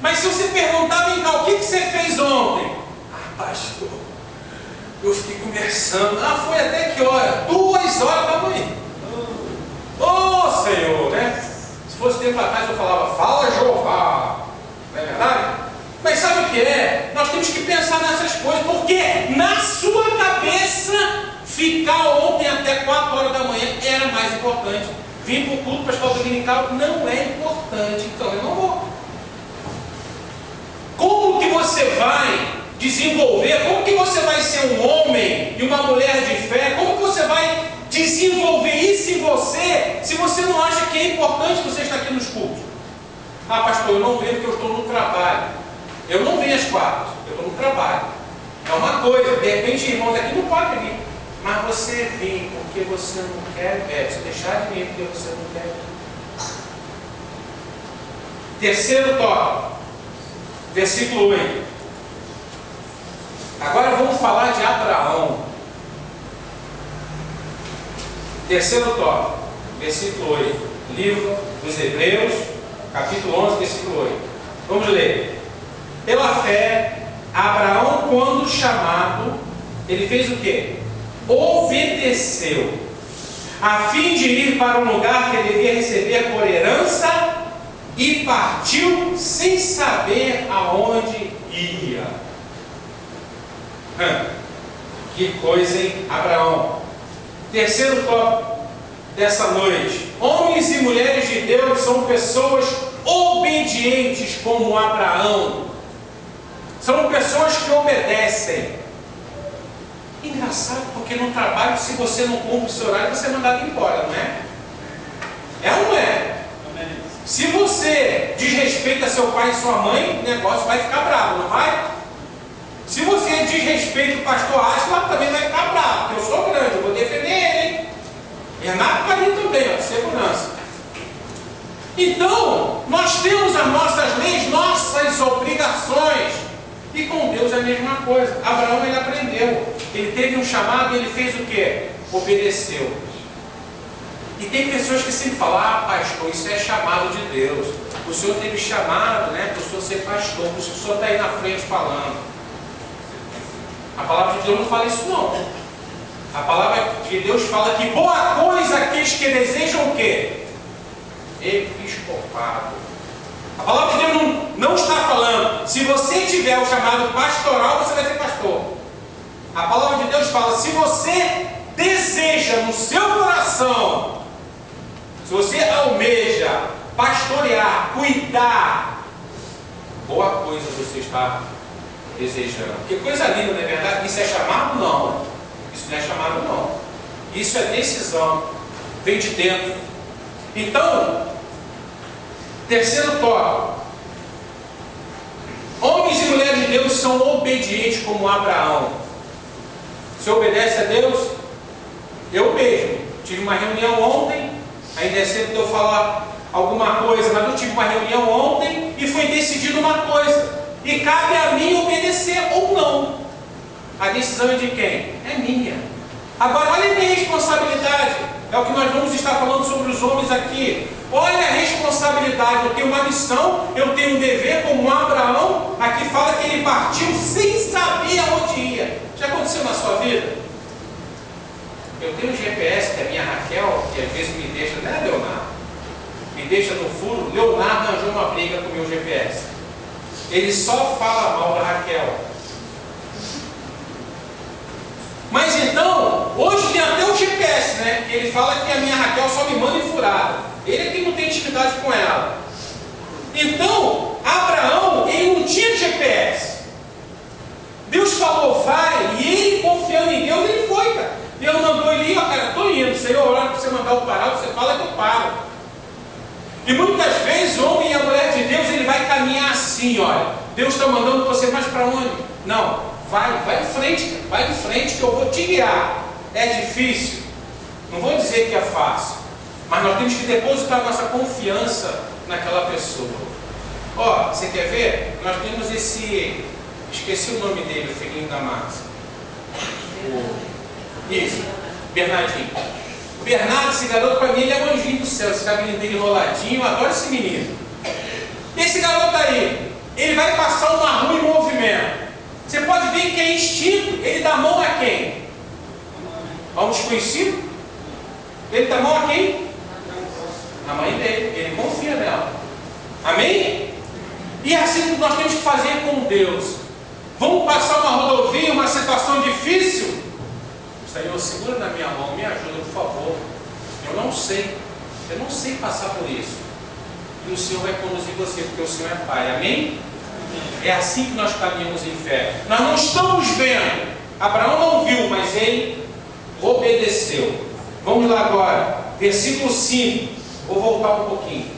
Mas se você perguntar, vem cá, o que você fez ontem? Ah, pastor, eu fiquei conversando. Ah, foi até que hora? 2 horas da manhã. Oh, Senhor, né? Se fosse tempo atrás eu falava, fala Jeová. Não é verdade? Mas sabe o que é? Nós temos que pensar nessas coisas, porque na sua cabeça, ficar ontem até 4 horas da manhã era mais importante. Vir para o culto para a escola dominical não é importante, então eu não vou. Como que você vai desenvolver, como que você vai ser um homem e uma mulher de fé, como que você vai desenvolver isso em você, se você não acha que é importante você estar aqui nos cultos? Ah, pastor, eu não venho porque eu estou no trabalho. Eu não venho às 4, eu estou no trabalho. É uma coisa, de repente irmãos aqui não podem vir. Mas você vem porque você não quer ver. Você deixar de vir porque você não quer vir. Terceiro tópico, versículo 8. Agora vamos falar de Abraão. Terceiro tópico, versículo 8. Livro dos Hebreus, capítulo 11, versículo 8. Vamos ler. Pela fé, Abraão, quando chamado, ele fez o quê? Obedeceu, a fim de ir para um lugar que ele devia receber por herança, e partiu sem saber aonde ia. Que coisa, hein, Abraão? Terceiro tópico dessa noite. Homens e mulheres de Deus são pessoas obedientes como Abraão. São pessoas que obedecem. Engraçado, porque no trabalho, se você não cumpre o seu horário, você é mandado embora, não é? É ou não é? Se você desrespeita seu pai e sua mãe, o negócio vai ficar bravo, não vai? Se você desrespeita o pastor Asla, também vai ficar bravo, porque eu sou grande, eu vou defender ele, hein? Renato Carinho também, ó, de segurança. Então, nós temos as nossas leis, nossas obrigações. E com Deus é a mesma coisa. Abraão, ele aprendeu. ele teve um chamado e ele fez o quê? Obedeceu. E tem pessoas que sempre falam, pastor, isso é chamado de Deus. O senhor teve chamado, né, para o senhor ser pastor, por isso que o senhor está aí na frente falando. A palavra de Deus não fala isso não. A palavra de Deus fala que boa coisa aqueles que desejam o quê? Episcopado. A palavra de Deus não está falando, se você tiver o chamado pastoral, você vai ser pastor. A palavra de Deus fala, se você deseja no seu coração, se você almeja pastorear, cuidar, boa coisa você está desejando. Que coisa linda, não é verdade? Isso é chamado? Não. Isso não é chamado, não. Isso é decisão. Vem de dentro. Então, terceiro tópico. Homens e mulheres de Deus são obedientes como Abraão. Você obedece a Deus? Eu mesmo. Tive uma reunião ontem. Ainda é cedo de eu falar alguma coisa, mas eu tive uma reunião ontem e foi decidido uma coisa. E cabe a mim obedecer ou não. A decisão é de quem? É minha. Agora, olha a minha responsabilidade. É o que nós vamos estar falando sobre os homens aqui. Olha a responsabilidade. Eu tenho uma missão, eu tenho um dever, como Abraão. Aqui fala que ele partiu sem saber aonde ia. Já aconteceu na sua vida? Eu tenho um GPS, que é a minha Raquel, que às vezes me deixa, né, Leonardo? Me deixa no furo. Leonardo arranjou uma briga com o meu GPS. Ele só fala mal da Raquel. Mas então, hoje tem até o GPS, né? Que ele fala que a minha Raquel só me manda em furada. Ele é que não tem intimidade com ela. Então, Abraão, ele não tinha GPS. Deus falou, vai, e ele, confiando em Deus, ele foi, cara. Deus mandou ele ir, ó, cara, estou indo. Senhor, a hora que você mandar eu parar, você fala que eu paro. E muitas vezes o homem e a mulher de Deus, ele vai caminhar assim, olha. Deus está mandando você mais para onde? Não, vai em frente, cara. Vai em frente que eu vou te guiar. É difícil? Não vou dizer que é fácil. Mas nós temos que depositar nossa confiança naquela pessoa. Ó, você quer ver? Nós temos esse... Esqueci o nome dele, o filhinho da Márcia. Isso, Bernardinho. O Bernardo, esse garoto, para mim, ele é um anjinho do céu. Esse cabelinho dele enroladinho, eu adoro esse menino. Esse garoto aí, ele vai passar uma rua em movimento. Você pode ver que é instinto. Ele dá mão a quem? A um desconhecido? Ele dá mão a quem? A mãe dele. Ele confia nela. Amém? E é assim que nós temos que fazer com Deus. Vamos passar uma rodovia, uma situação difícil? Senhor, segura na minha mão, me ajuda, por favor. Eu não sei passar por isso. E o Senhor vai conduzir você, porque o Senhor é Pai. Amém? É assim que nós caminhamos em fé. Nós não estamos vendo. Abraão não viu, mas ele obedeceu. Vamos lá agora. Versículo 5. Vou voltar um pouquinho.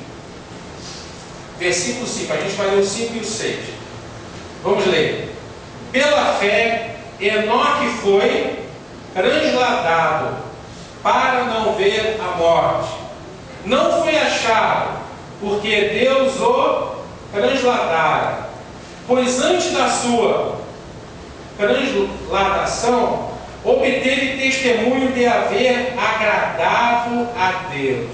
Versículo 5. A gente vai ler o 5 e o 6. Vamos ler. Pela fé, Enoque foi transladado para não ver a morte. Não foi achado, porque Deus o transladara. Pois antes da sua transladação, obteve testemunho de haver agradado a Deus.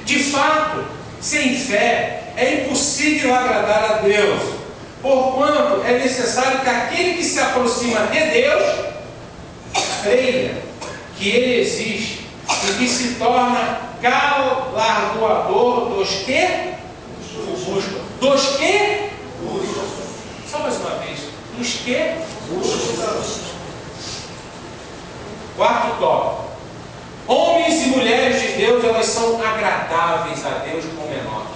De fato, sem fé é impossível agradar a Deus, porquanto é necessário que aquele que se aproxima de Deus creia que Ele existe e que se torna galardoador dos que buscam. Dos que buscam. Só mais uma vez. Dos que buscam. Quarto tópico. Homens e mulheres de Deus, elas são agradáveis a Deus como Enoque.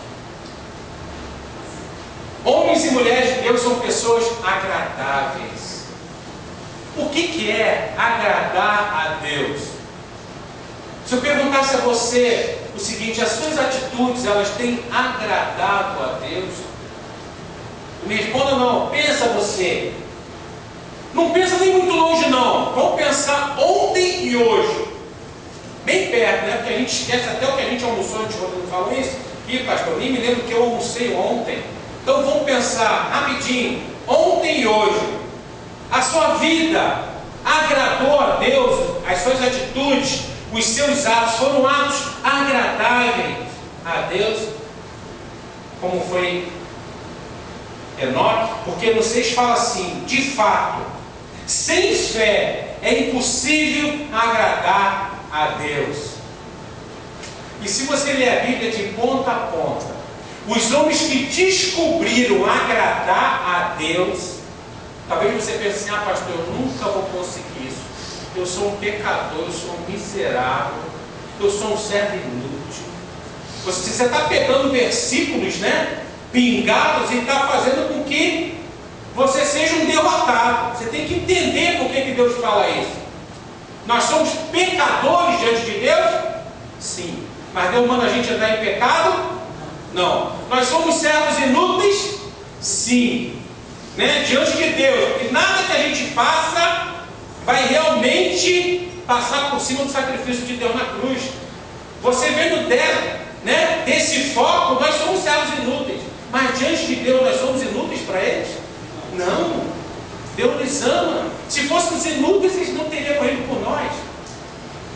Homens e mulheres de Deus são pessoas agradáveis. O que é agradar a Deus? Se eu perguntasse a você o seguinte, as suas atitudes, elas têm agradado a Deus? Me responda não, pensa você. Não pensa nem muito longe não, vamos pensar ontem e hoje. Bem perto, né? Porque a gente esquece até o que a gente almoçou, a gente não falou isso? Ih, pastor, nem me lembro que eu almocei ontem. Então vamos pensar rapidinho, ontem e hoje. A sua vida agradou a Deus, as suas atitudes, os seus atos foram atos agradáveis a Deus, como foi Enoque, porque no 6 fala assim: de fato, sem fé é impossível agradar a Deus. E se você ler a Bíblia de ponta a ponta, os homens que descobriram agradar a Deus, talvez você pense assim: ah, pastor, eu nunca vou conseguir isso. Eu sou um pecador, eu sou um miserável, eu sou um servo inútil. Você está pegando versículos, né, pingados, e está fazendo com que você seja um derrotado. Você tem que entender por que Deus fala isso. Nós somos pecadores diante de Deus? Sim. Mas Deus manda a gente entrar em pecado? Não. Nós somos servos inúteis? Sim. Né? Diante de Deus. E nada que a gente faça vai realmente passar por cima do sacrifício de Deus na cruz. Você vendo desse foco, nós somos servos inúteis. Mas diante de Deus nós somos inúteis para eles? Não. Deus nos ama. Se fôssemos inúteis, eles não teriam morrido por nós.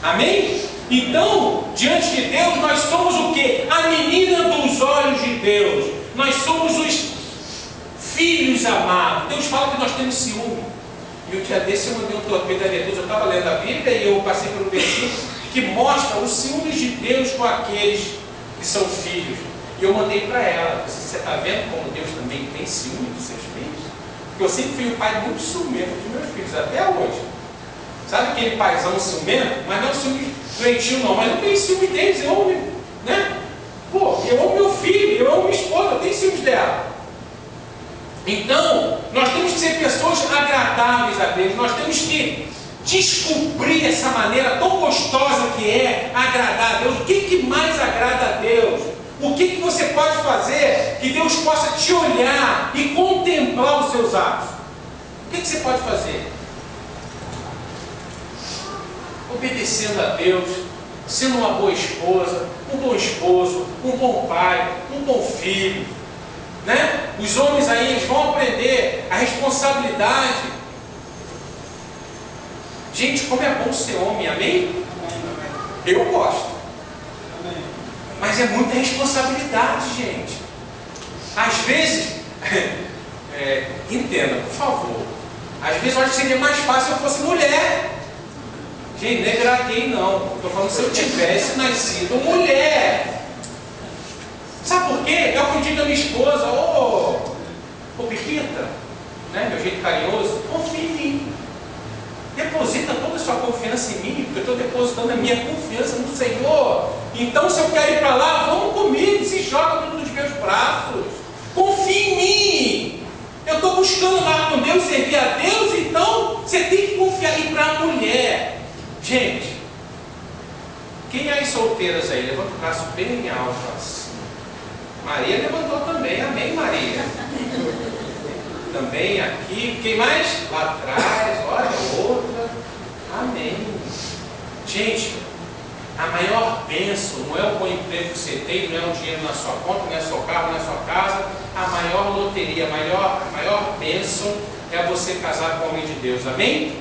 Amém? Então, diante de Deus, nós somos o quê? A menina dos olhos de Deus. Nós somos os filhos amados. Deus fala que nós temos ciúme. E o dia desse eu mandei um torpedo a Deus. Eu estava lendo a Bíblia e eu passei por um versículo que mostra os ciúmes de Deus com aqueles que são filhos. E eu mandei para ela: você está vendo como Deus também tem ciúme dos seus filhos? Porque eu sempre fui um pai muito ciumento dos meus filhos, até hoje. Sabe aquele paizão ciumento? Mas não é um ciúme doentio não, mas eu tenho ciúme deles, eu amo, né? Pô, eu amo meu filho, eu amo minha esposa, eu tenho ciúmes dela. Então, nós temos que ser pessoas agradáveis a Deus, nós temos que descobrir essa maneira tão gostosa que é agradar a Deus. O que mais agrada a Deus? O que você pode fazer que Deus possa te olhar e contemplar os seus atos? O que você pode fazer? Obedecendo a Deus, sendo uma boa esposa, um bom esposo, um bom pai, um bom filho, né? Os homens aí, eles vão aprender a responsabilidade. Gente, como é bom ser homem, amém? Eu gosto. Mas é muita responsabilidade, gente. Às vezes, entenda, por favor, às vezes eu acho que seria mais fácil se eu fosse mulher. Gente, não é virar gay não. Estou falando se eu tivesse nascido mulher. Sabe por quê? Eu pedi a minha esposa: ô Piquita, né, meu jeito carinhoso, confia em mim. Deposita toda a sua confiança em mim, porque eu estou depositando a minha confiança no Senhor. Então, se eu quero ir para lá, vamos comigo, se joga dentro dos meus braços. Confia em mim. Eu estou buscando lá com Deus, servir a Deus, então você tem que confiar em para a mulher. Gente, quem é as solteiras aí? Levanta o braço bem alto assim. Maria levantou também, amém, Maria? Também aqui, quem mais? Lá atrás, olha, outra, amém. Gente, a maior bênção não é o bom emprego que você tem, não é o dinheiro na sua conta, não é o seu carro, não é a sua casa. A maior loteria, a maior bênção é você casar com o homem de Deus, amém?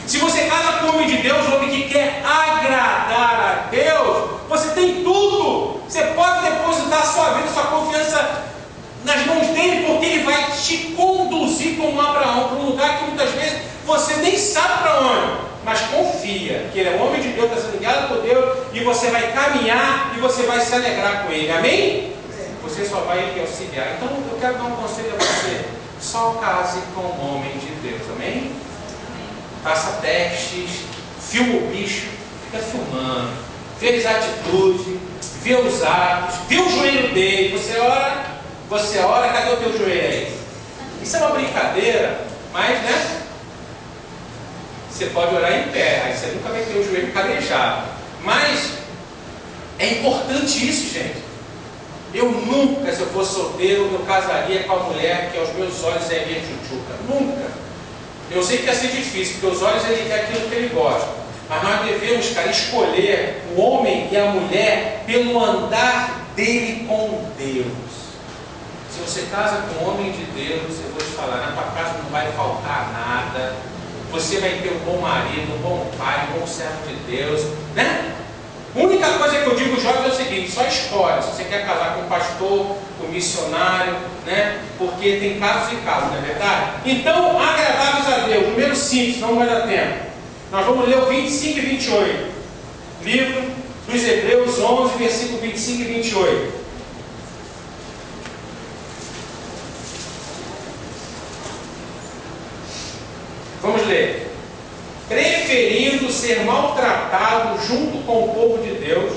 Se você casa com o homem de Deus, o homem que quer agradar a Deus, você tem tudo. Você pode depositar a sua vida, a sua confiança nas mãos dele, porque ele vai te conduzir como Abraão para um lugar que muitas vezes você nem sabe para onde, mas confia que ele é um homem de Deus, está sendo guiado por Deus, e você vai caminhar e você vai se alegrar com ele, amém? Você só vai te auxiliar. Então eu quero dar um conselho a você: só case com um homem de Deus, amém? Faça testes, filma o bicho, fica filmando, vê as atitudes, vê os atos, vê o joelho dele. Você ora, cadê o teu joelho aí? Isso é uma brincadeira, mas né? Você pode orar em pé, aí você nunca vai ter o joelho calejado. Mas é importante isso, gente. Eu nunca, se eu fosse solteiro, eu casaria com a mulher que aos meus olhos é minha tchutchuca. Nunca. Eu sei que ia ser difícil, porque os olhos ele quer aquilo que ele gosta. Mas nós devemos, cara, escolher o homem e a mulher pelo andar dele com Deus. Se você casa com um homem de Deus, eu vou te falar, na tua casa não vai faltar nada. você vai ter um bom marido, um bom pai, um bom servo de Deus, né? A única coisa que eu digo, jovens, é o seguinte: só escolhe se você quer casar com um pastor, com um missionário, né? Porque tem casos e casos, não é verdade? Então, agradáveis a Deus, número 5, não vai dar tempo. Nós vamos ler o 25 e 28. Livro dos Hebreus 11, versículo 25 e 28. Vamos ler. Preferindo ser maltratado junto com o povo de Deus,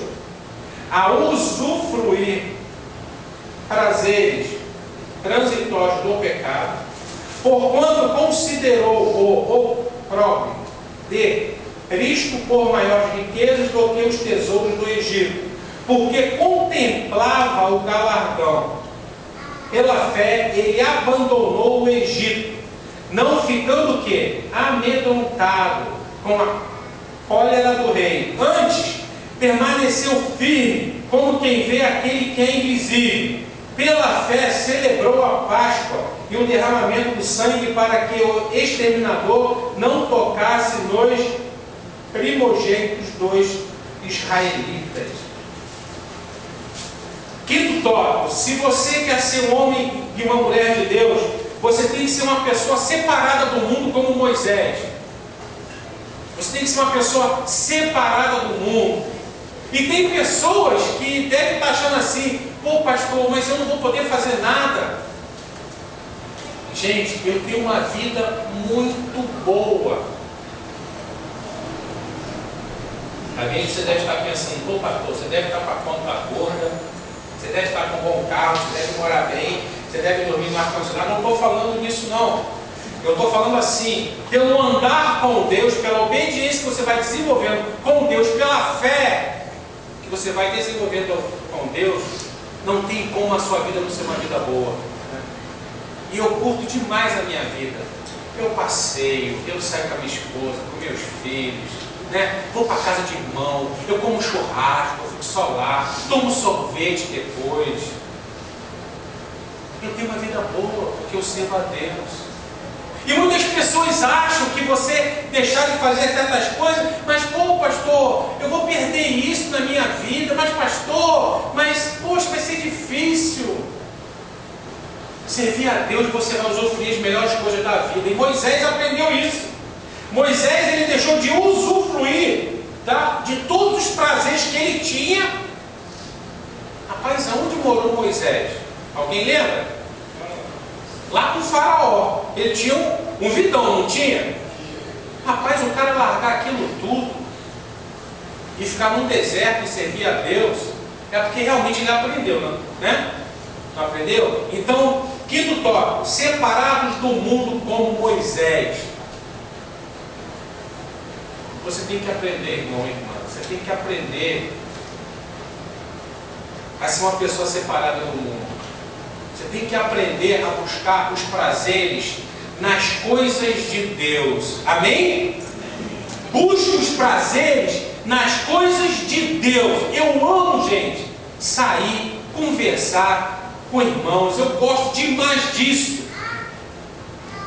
a usufruir prazeres transitórios do pecado, porquanto considerou o opróbrio de Cristo por maiores riquezas do que os tesouros do Egito, porque contemplava o galardão. Pela fé ele abandonou o Egito, não ficando o quê? Amedrontado com a cólera do rei. Antes, permaneceu firme, como quem vê aquele que é invisível. Pela fé, celebrou a Páscoa e o derramamento do sangue, para que o exterminador não tocasse nos primogênitos dos israelitas. Quinto tópico: se você quer ser um homem e uma mulher de Deus, você tem que ser uma pessoa separada do mundo, como Moisés. Você tem que ser uma pessoa separada do mundo. E tem pessoas que devem estar achando assim: pô, pastor, mas eu não vou poder fazer nada. Gente, eu tenho uma vida muito boa. Alguém, você deve estar pensando: pô, pastor, você deve estar com a conta gorda, você deve estar com um bom carro, você deve morar bem, você deve dormir no ar-condicionado. Não estou falando disso, não. Eu estou falando assim: pelo andar com Deus, pela obediência que você vai desenvolvendo com Deus, pela fé que você vai desenvolvendo com Deus, não tem como a sua vida não ser uma vida boa. E eu curto demais a minha vida. Eu passeio, eu saio com a minha esposa, com meus filhos, né? Vou para casa de irmão, eu como churrasco, eu fico só lá, tomo sorvete depois. Eu tenho uma vida boa porque eu sirvo a Deus. E muitas pessoas acham que você deixar de fazer certas coisas, mas pô, pastor, eu vou perder isso na minha vida, mas pastor, mas poxa, vai ser difícil. Servir a Deus, você vai usufruir as melhores coisas da vida. E Moisés aprendeu isso. Moisés, ele deixou de usufruir, tá, de todos os prazeres que ele tinha. Rapaz, aonde morou Moisés? Alguém lembra? Lá com o faraó. Ele tinha um vidão, não tinha? Rapaz, o cara largar aquilo tudo e ficar num deserto e servir a Deus, é porque realmente ele aprendeu, né? Não aprendeu? Então, quinto tópico: separados do mundo como Moisés. Você tem que aprender, irmão e irmã. Você tem que aprender a ser uma pessoa separada do mundo. Você tem que aprender a buscar os prazeres nas coisas de Deus. Amém? Busque os prazeres nas coisas de Deus. Eu amo, gente, sair, conversar com irmãos. Eu gosto demais disso.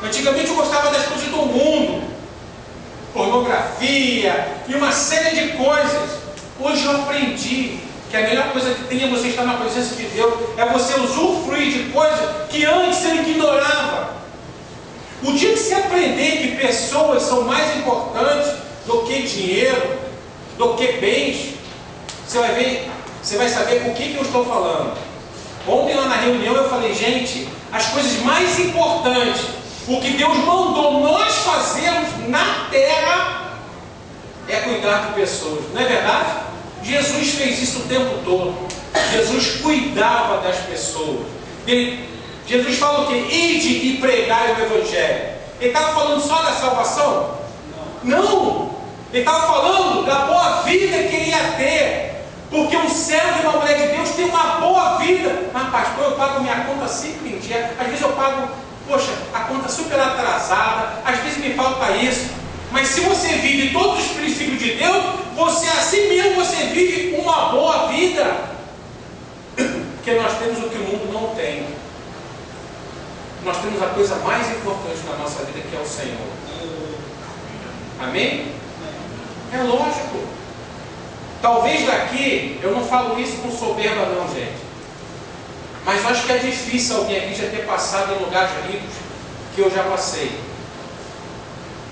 Antigamente eu gostava das coisas do mundo, pornografia e uma série de coisas. Hoje eu aprendi que a melhor coisa que tem é você estar na presença de Deus, é você usufruir de coisas que antes você ignorava. O dia que você aprender que pessoas são mais importantes do que dinheiro, do que bens, você vai ver, você vai saber com o que eu estou falando. Ontem lá na reunião eu falei: gente, as coisas mais importantes, o que Deus mandou nós fazermos na terra, é cuidar de pessoas. Não é verdade? Jesus fez isso o tempo todo. Jesus cuidava das pessoas. Jesus falou que ide e pregai o Evangelho. Ele estava falando só da salvação? Não! Ele estava falando da boa vida que ele ia ter. Porque um servo e uma mulher de Deus tem uma boa vida. Mas pastor, eu pago minha conta 5 em dia. Às vezes eu pago, poxa, a conta super atrasada. Às vezes me falta isso. Mas se você vive todos os princípios de Deus, você assim mesmo você vive uma boa vida. Porque nós temos o que o mundo não tem. Nós temos a coisa mais importante na nossa vida, que é o Senhor. Amém? É lógico. Talvez daqui, eu não falo isso com soberba não, gente. Mas eu acho que é difícil alguém aqui já ter passado em lugares ricos que eu já passei.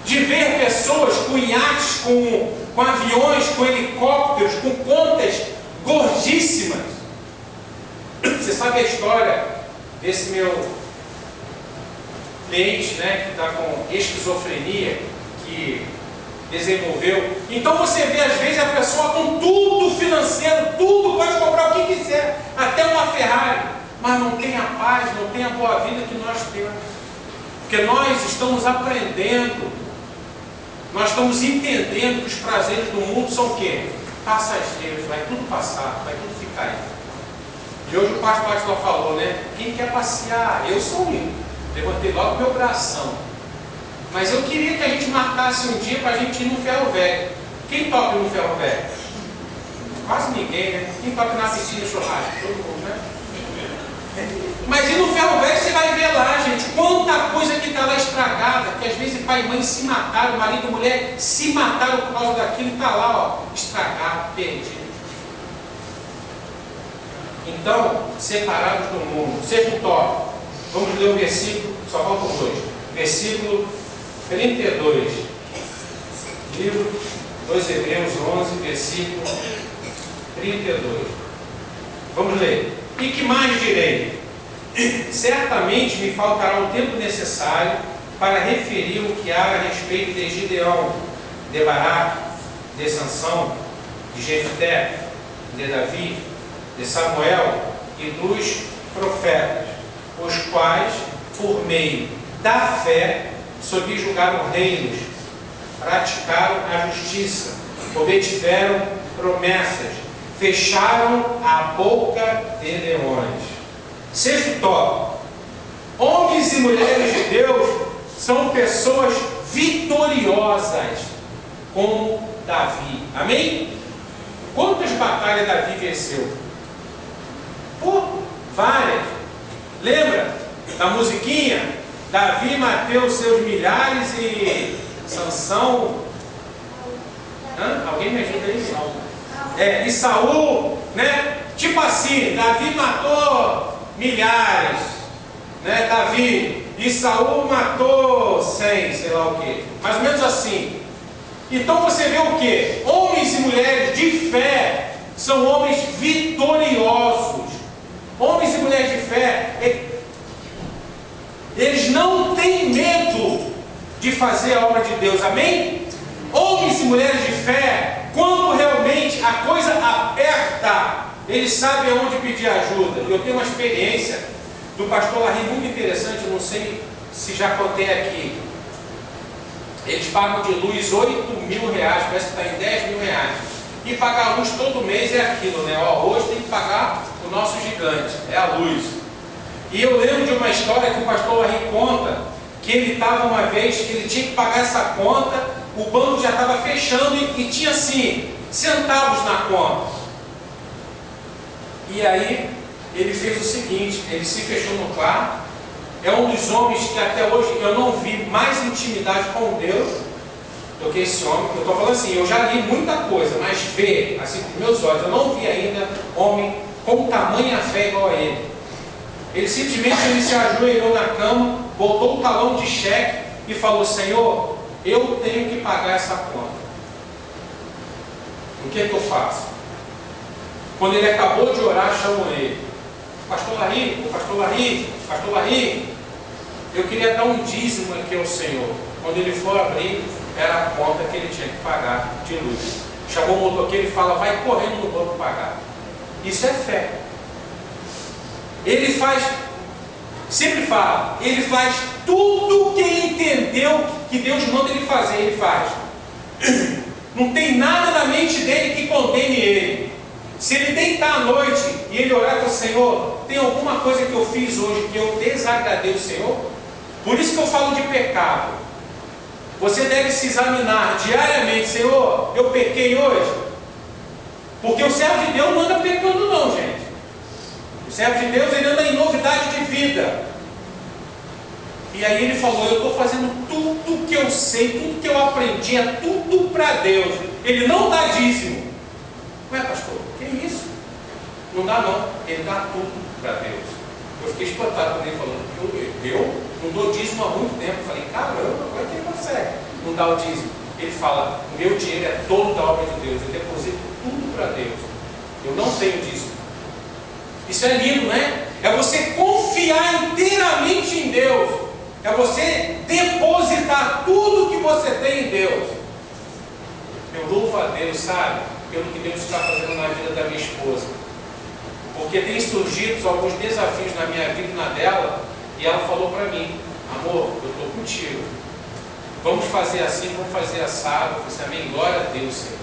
De ver pessoas com iates, com aviões, com helicópteros, com contas gordíssimas. Você sabe a história desse meu cliente, né, que está com esquizofrenia, que desenvolveu. Então você vê às vezes a pessoa com tudo financeiro, tudo, pode comprar o que quiser, até uma Ferrari, mas não tem a paz, não tem a boa vida que nós temos. Porque nós estamos aprendendo, nós estamos entendendo que os prazeres do mundo são o quê? Passageiros, vai tudo passar, vai tudo ficar aí. E hoje o pastor falou, né? Quem quer passear? Eu sou um. Levantei logo meu bração. Mas eu queria que a gente marcasse um dia para a gente ir no Ferro Velho. Quem toca no Ferro Velho? Quase ninguém, né? Quem toca na piscina churrasco? Todo mundo, né? Mas e no Ferro Velho você vai ver lá, gente, quanta coisa que está lá estragada, que às vezes pai e mãe se mataram, marido e mulher se mataram por causa daquilo e está lá, ó, estragado, perdido. Então, separados do mundo. Sexto tópico. Vamos ler o versículo, só faltam dois. Versículo 32. Livro 2 Hebreus 11, versículo 32. Vamos ler. E que mais direi? Certamente me faltará o tempo necessário para referir o que há a respeito de Gideão, de Baraque, de Sansão, de Jefté, de Davi, de Samuel e dos profetas, os quais, por meio da fé, subjugaram reinos, praticaram a justiça, obtiveram promessas, fecharam a boca de leões. Sexto tópico. Homens e mulheres de Deus são pessoas vitoriosas, como Davi. Amém? Quantas batalhas Davi venceu? Várias. Lembra da musiquinha? Davi matou seus milhares e Sansão. Alguém me ajuda aí? E Saul, né? Tipo assim, Davi matou milhares, né? Davi e Saul matou 100, sei lá o que. Mais ou menos assim. Então você vê o que? Homens e mulheres de fé são homens vitoriosos. Homens e mulheres de fé, eles não têm medo de fazer a obra de Deus, amém? Homens e mulheres de fé, quando realmente a coisa aperta, eles sabem aonde pedir ajuda. Eu tenho uma experiência do pastor Larry muito interessante, não sei se já contei aqui. Eles pagam de luz 8 mil reais, parece que está em 10 mil reais. E pagar a luz todo mês é aquilo, né? Hoje tem que pagar o nosso gigante, é a luz. E eu lembro de uma história que o pastor Larry conta, que ele estava uma vez, que ele tinha que pagar essa conta, o banco já estava fechando e tinha assim, centavos na conta. E aí ele fez o seguinte, ele se fechou no quarto. É um dos homens que até hoje eu não vi mais intimidade com Deus do que esse homem. Eu estou falando assim, eu já li muita coisa, mas ver, assim com meus olhos, eu não vi ainda homem com tamanha fé igual a ele. Ele simplesmente se ajoelhou na cama, botou o talão de cheque e falou: Senhor, eu tenho que pagar essa conta. O que é que eu faço? Quando ele acabou de orar, chamou ele: Pastor Larry, eu queria dar um dízimo aqui ao Senhor. Quando ele for abrir, era a conta que ele tinha que pagar de luz. Chamou o motoqueiro e fala: vai correndo no banco pagar. Isso é fé. Ele faz, sempre fala, ele faz tudo o que ele entendeu que Deus manda ele fazer, ele faz. Não tem nada na mente dele que condene ele. Se ele deitar à noite e ele orar para o Senhor, tem alguma coisa que eu fiz hoje que eu desagradei o Senhor? Por isso que eu falo de pecado. Você deve se examinar diariamente: Senhor, eu pequei hoje? Porque o servo de Deus não anda pecando não, gente. O servo de Deus, ele anda em novidade de vida. E aí ele falou, eu estou fazendo tudo que eu sei, tudo que eu aprendi, é tudo para Deus. Ele não dá dízimo. Ué, pastor, que isso? Não dá não, ele dá tudo para Deus. Eu fiquei espantado quando ele falou, eu não dou dízimo há muito tempo. Eu falei, caramba, como é que ele consegue não dar o dízimo? Ele fala, o meu dinheiro é todo da obra de Deus, eu deposito tudo para Deus. Eu não tenho dízimo. Isso é lindo, né? É você confiar inteiramente em Deus. É você depositar tudo que você tem em Deus. Eu louvo a Deus, sabe? Pelo que Deus está fazendo na vida da minha esposa. Porque tem surgido alguns desafios na minha vida e na dela. E ela falou para mim, amor, eu estou contigo. Vamos fazer assim, vamos fazer assado. Eu falei, amém, glória a Deus, Senhor.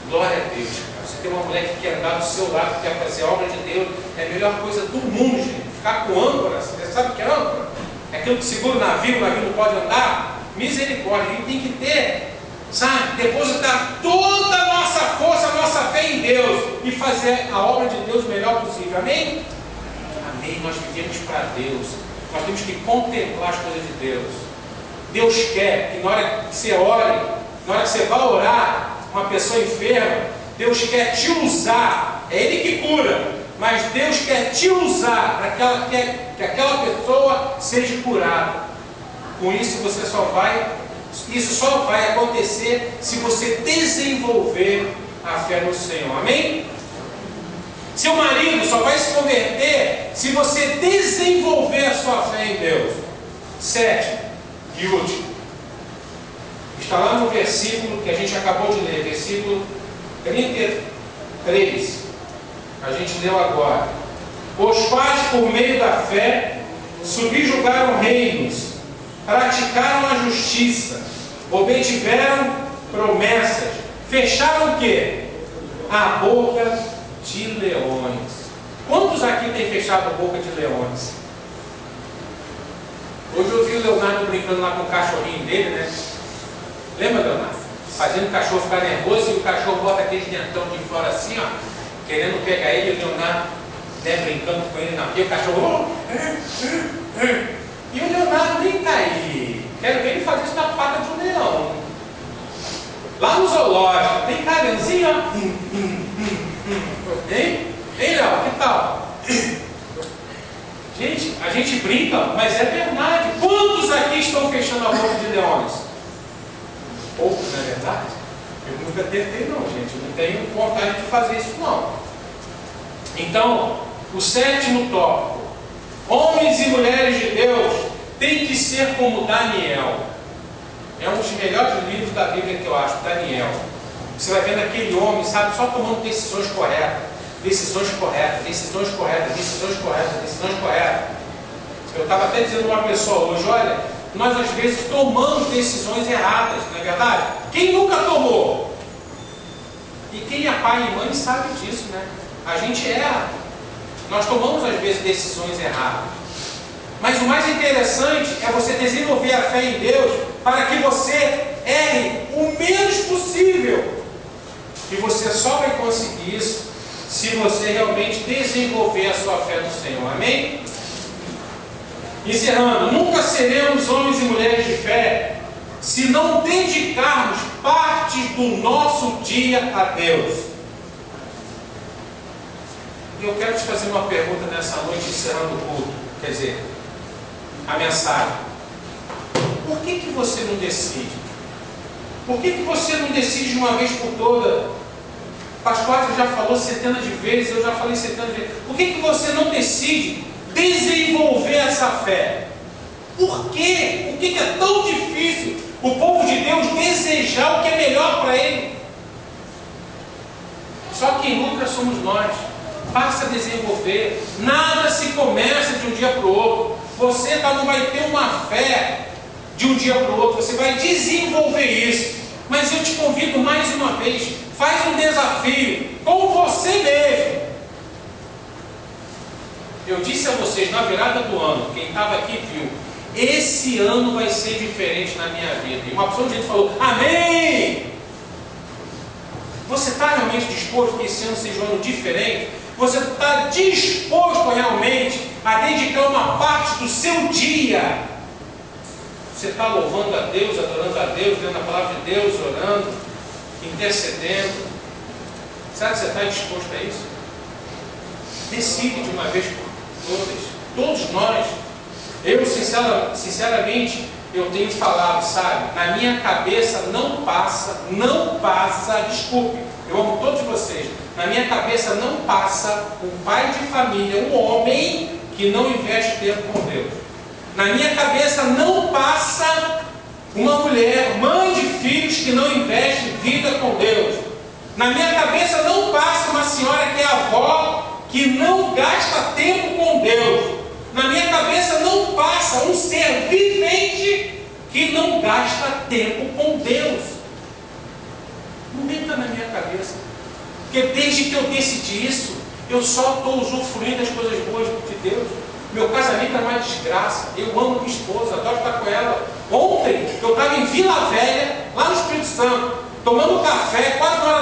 Glória a Deus, cara. Você tem uma mulher que quer andar do seu lado, que quer fazer a obra de Deus, é a melhor coisa do mundo, gente. Ficar com âncora, você sabe o que é âncora? É aquilo que segura o navio não pode andar. Misericórdia, a gente tem que ter, sabe, depositar toda a nossa força, a nossa fé em Deus e fazer a obra de Deus o melhor possível, amém? Amém, nós vivemos para Deus, nós temos que contemplar as coisas de Deus. Deus quer que na hora que você ore, na hora que você vai orar, uma pessoa enferma, Deus quer te usar, é Ele que cura, mas Deus quer te usar para que aquela pessoa seja curada. Com isso isso só vai acontecer se você desenvolver a fé no Senhor, amém? Seu marido só vai se converter se você desenvolver a sua fé em Deus. 7 e último, está lá no versículo que a gente acabou de ler, versículo 33, a gente leu agora, os quais por meio da fé subjugaram reinos, praticaram a justiça, obtiveram promessas, fecharam o quê? A boca de leões. Quantos aqui têm fechado a boca de leões? Hoje eu vi o Leonardo brincando lá com o cachorrinho dele, né? Lembra, Leonardo? Fazendo o cachorro ficar nervoso e o cachorro bota aquele dentão de fora assim, ó, querendo pegar ele, e o Leonardo, né, brincando com ele na pia, o cachorro. E o Leonardo nem tá aí. Quero ver ele fazer isso na pata de um leão. Lá no zoológico, tem carinzinho, ó. Hein? Hein, Léo? Que tal? Gente, a gente brinca, mas é verdade. Quantos aqui estão fechando a boca de leões? Poucos, não é verdade? Eu nunca tentei não, gente. Eu não tenho vontade de fazer isso não. Então, o 7º tópico. Homens e mulheres de Deus têm que ser como Daniel. É um dos melhores livros da Bíblia que eu acho, Daniel. Você vai vendo aquele homem, sabe, só tomando decisões corretas. Decisões corretas, decisões corretas, decisões corretas, decisões corretas. Eu estava até dizendo a uma pessoa hoje, olha, nós às vezes tomamos decisões erradas, não é verdade? Quem nunca tomou? E quem é pai e mãe sabe disso, né? A gente erra. Nós tomamos às vezes decisões erradas. Mas o mais interessante é você desenvolver a fé em Deus para que você erre o menos possível. E você só vai conseguir isso se você realmente desenvolver a sua fé no Senhor. Amém? Encerrando, nunca seremos homens e mulheres de fé se não dedicarmos parte do nosso dia a Deus. E eu quero te fazer uma pergunta nessa noite, encerrando o culto. Quer dizer, a mensagem. Por que você não decide? Por que você não decide de uma vez por toda? Pastor, você já falou centenas de vezes, eu já falei centenas de vezes. Por que você não decide desenvolver essa fé? Por quê? Por que é tão difícil o povo de Deus desejar o que é melhor para ele? Só quem lucra somos nós. Basta desenvolver. Nada se começa de um dia para o outro. Você não vai ter uma fé de um dia para o outro. Você vai desenvolver isso. Mas eu te convido mais uma vez, faz um desafio com você mesmo. Eu disse a vocês na virada do ano, quem estava aqui viu, esse ano vai ser diferente na minha vida. E uma pessoa de gente falou, amém! Você está realmente disposto que esse ano seja um ano diferente? Você está disposto realmente a dedicar uma parte do seu dia Você está louvando a Deus, adorando a Deus, lendo a palavra de Deus, orando, intercedendo? Será que você está disposto a isso? Decide de uma vez por todas. Todos nós. Eu, sinceramente, eu tenho falado, sabe? Na minha cabeça não passa, desculpe, eu amo todos vocês. Na minha cabeça não passa um pai de família, um homem que não investe tempo com Deus. Na minha cabeça não passa uma mulher, mãe de filhos, que não investe vida com Deus. Na minha cabeça não passa uma senhora que é avó, que não gasta tempo com Deus. Na minha cabeça não passa um ser vivente que não gasta tempo com Deus. Não entra na minha cabeça. Porque desde que eu decidi isso, eu só estou usufruindo das coisas boas de Deus. Meu casamento é uma desgraça. Eu amo minha esposa, adoro estar com ela. Ontem eu estava em Vila Velha, lá no Espírito Santo, tomando café, 4 horas